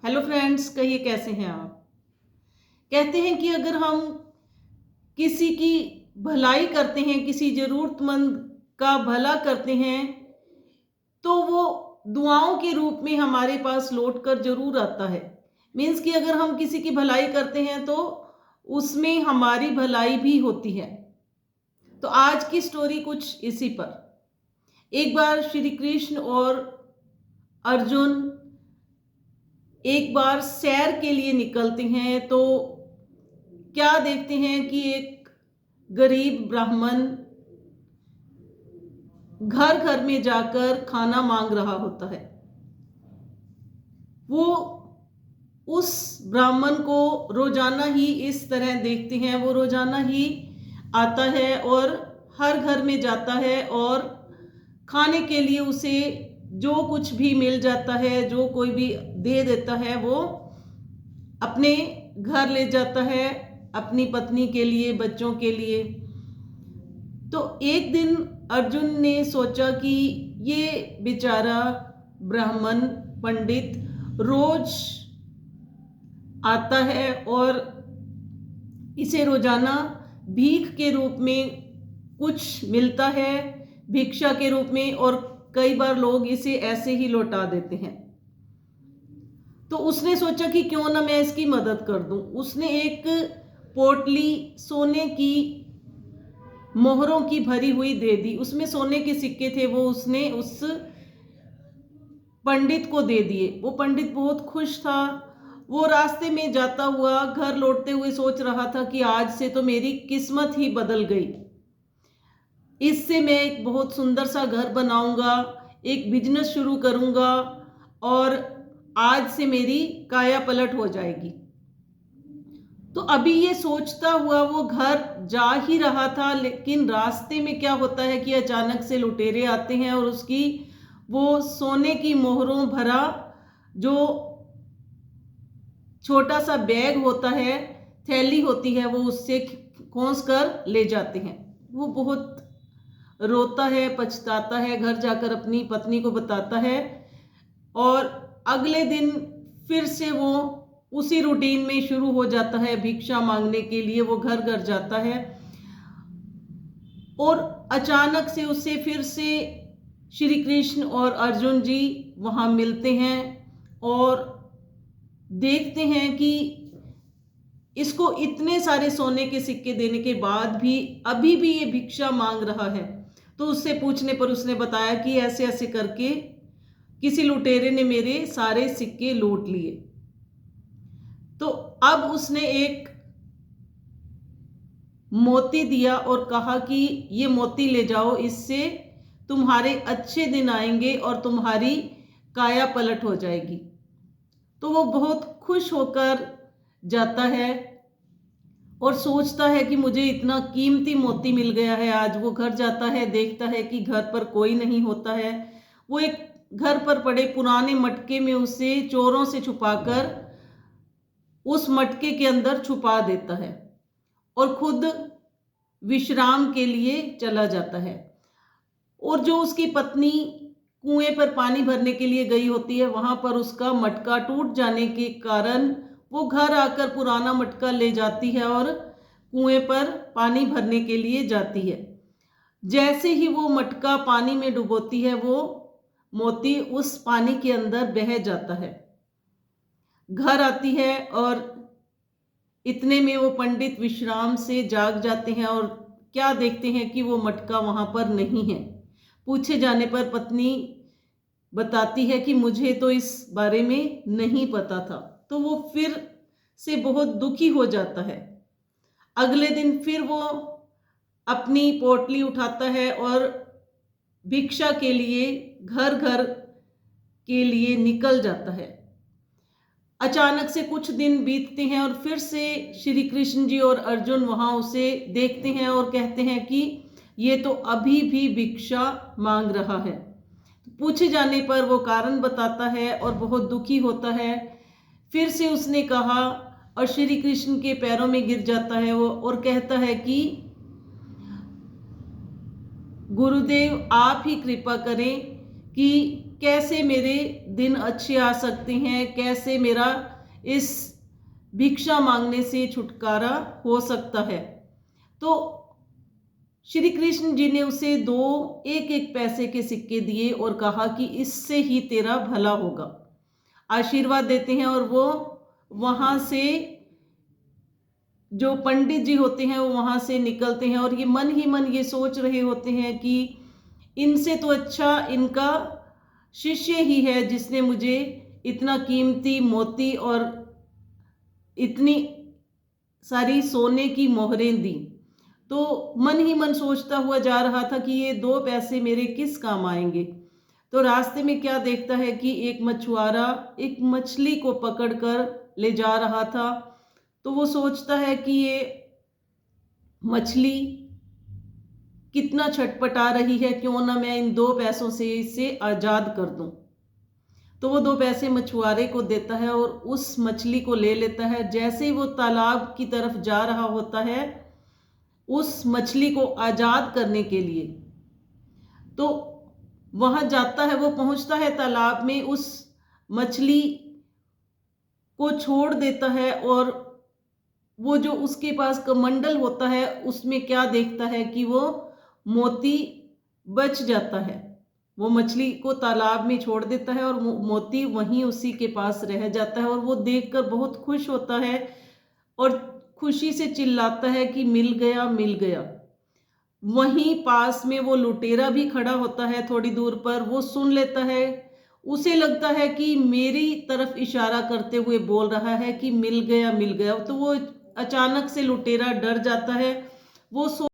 Hello friends, कहिए कैसे हैं आप। कहते हैं कि अगर हम किसी की भलाई करते हैं, किसी ज़रूरतमंद का भला करते हैं, तो वो दुआओं के रूप में हमारे पास लौट कर ज़रूर आता है। मीन्स कि अगर हम किसी की भलाई करते हैं तो उसमें हमारी भलाई भी होती है। तो आज की स्टोरी कुछ इसी पर। एक बार श्री कृष्ण और अर्जुन एक बार सैर के लिए निकलते हैं, तो क्या देखते हैं कि एक गरीब ब्राह्मण घर घर में जाकर खाना मांग रहा होता है। वो उस ब्राह्मण को रोजाना ही इस तरह देखते हैं। वो रोजाना ही आता है और हर घर में जाता है और खाने के लिए उसे जो कुछ भी मिल जाता है, जो कोई भी दे देता है, वो अपने घर ले जाता है, अपनी पत्नी के लिए, बच्चों के लिए। तो एक दिन अर्जुन ने सोचा कि ये बेचारा ब्राह्मण पंडित रोज आता है और इसे रोजाना भीख के रूप में कुछ मिलता है, भिक्षा के रूप में, और कई बार लोग इसे ऐसे ही लौटा देते हैं। तो उसने सोचा कि क्यों ना मैं इसकी मदद कर दूं। उसने एक पोटली सोने की मोहरों की भरी हुई दे दी। उसमें सोने के सिक्के थे, वो उसने उस पंडित को दे दिए। वो पंडित बहुत खुश था। वो रास्ते में जाता हुआ घर लौटते हुए सोच रहा था कि आज से तो मेरी किस्मत ही बदल गई। इससे मैं एक बहुत सुंदर सा घर बनाऊंगा, एक बिजनेस शुरू करूंगा और आज से मेरी काया पलट हो जाएगी। तो अभी ये सोचता हुआ वो घर जा ही रहा था, लेकिन रास्ते में क्या होता है कि अचानक से लुटेरे आते हैं और उसकी वो सोने की मोहरों भरा जो छोटा सा बैग होता है, थैली होती है, वो उससे खोस कर ले जाते हैं। वो बहुत रोता है, पछताता है, घर जाकर अपनी पत्नी को बताता है और अगले दिन फिर से वो उसी रूटीन में शुरू हो जाता है। भिक्षा मांगने के लिए वो घर घर जाता है और अचानक से उससे फिर से श्री कृष्ण और अर्जुन जी वहां मिलते हैं और देखते हैं कि इसको इतने सारे सोने के सिक्के देने के बाद भी अभी भी ये भिक्षा मांग रहा है। तो उससे पूछने पर उसने बताया कि ऐसे ऐसे करके किसी लुटेरे ने मेरे सारे सिक्के लूट लिए। तो अब उसने एक मोती दिया और कहा कि ये मोती ले जाओ, इससे तुम्हारे अच्छे दिन आएंगे और तुम्हारी काया पलट हो जाएगी। तो वो बहुत खुश होकर जाता है और सोचता है कि मुझे इतना कीमती मोती मिल गया है। आज वो घर जाता है, देखता है कि घर पर कोई नहीं होता है। वो एक घर पर पड़े पुराने मटके में उसे चोरों से छुपाकर उस मटके के अंदर छुपा देता है और खुद विश्राम के लिए चला जाता है। और जो उसकी पत्नी कुएं पर पानी भरने के लिए गई होती है, वहां पर उसका मटका टूट जाने के कारण वो घर आकर पुराना मटका ले जाती है और कुएं पर पानी भरने के लिए जाती है। जैसे ही वो मटका पानी में डुबोती है, वो मोती उस पानी के अंदर बह जाता है। घर आती है और इतने में वो पंडित विश्राम से जाग जाते हैं और क्या देखते हैं कि वो मटका वहां पर नहीं है। पूछे जाने पर पत्नी बताती है कि मुझे तो इस बारे में नहीं पता था। तो वो फिर से बहुत दुखी हो जाता है। अगले दिन फिर वो अपनी पोटली उठाता है और भिक्षा के लिए घर घर के लिए निकल जाता है। अचानक से कुछ दिन बीतते हैं और फिर से श्री कृष्ण जी और अर्जुन वहां उसे देखते हैं और कहते हैं कि ये तो अभी भी भिक्षा मांग रहा है। पूछे जाने पर वो कारण बताता है और बहुत दुखी होता है। फिर से उसने कहा और श्री कृष्ण के पैरों में गिर जाता है वो और कहता है कि गुरुदेव, आप ही कृपा करें कि कैसे मेरे दिन अच्छे आ सकते हैं, कैसे मेरा इस भिक्षा मांगने से छुटकारा हो सकता है। तो श्री कृष्ण जी ने उसे दो एक एक पैसे के सिक्के दिए और कहा कि इससे ही तेरा भला होगा, आशीर्वाद देते हैं। और वो वहां से जो पंडित जी होते हैं वो वहां से निकलते हैं और ये मन ही मन ये सोच रहे होते हैं कि इनसे तो अच्छा इनका शिष्य ही है जिसने मुझे इतना कीमती मोती और इतनी सारी सोने की मोहरें दी। तो मन ही मन सोचता हुआ जा रहा था कि ये 2 पैसे मेरे किस काम आएंगे। तो रास्ते में क्या देखता है कि एक मछुआरा एक मछली को पकड़कर ले जा रहा था। तो वो सोचता है कि ये मछली कितना छटपटा रही है, क्यों ना मैं इन 2 पैसों से इसे आजाद कर दूं। तो वो 2 पैसे मछुआरे को देता है और उस मछली को ले लेता है। जैसे ही वो तालाब की तरफ जा रहा होता है उस मछली को आजाद करने के लिए, तो वहां जाता है, वो पहुंचता है तालाब में, उस मछली को छोड़ देता है और वो जो उसके पास कमंडल होता है उसमें क्या देखता है कि वो मोती बच जाता है। वो मछली को तालाब में छोड़ देता है और मोती वहीं उसी के पास रह जाता है और वो देखकर बहुत खुश होता है और खुशी से चिल्लाता है कि मिल गया, मिल गया। वहीं पास में वो लुटेरा भी खड़ा होता है थोड़ी दूर पर, वो सुन लेता है। उसे लगता है कि मेरी तरफ इशारा करते हुए बोल रहा है कि मिल गया, मिल गया। तो वो अचानक से लुटेरा डर जाता है। वो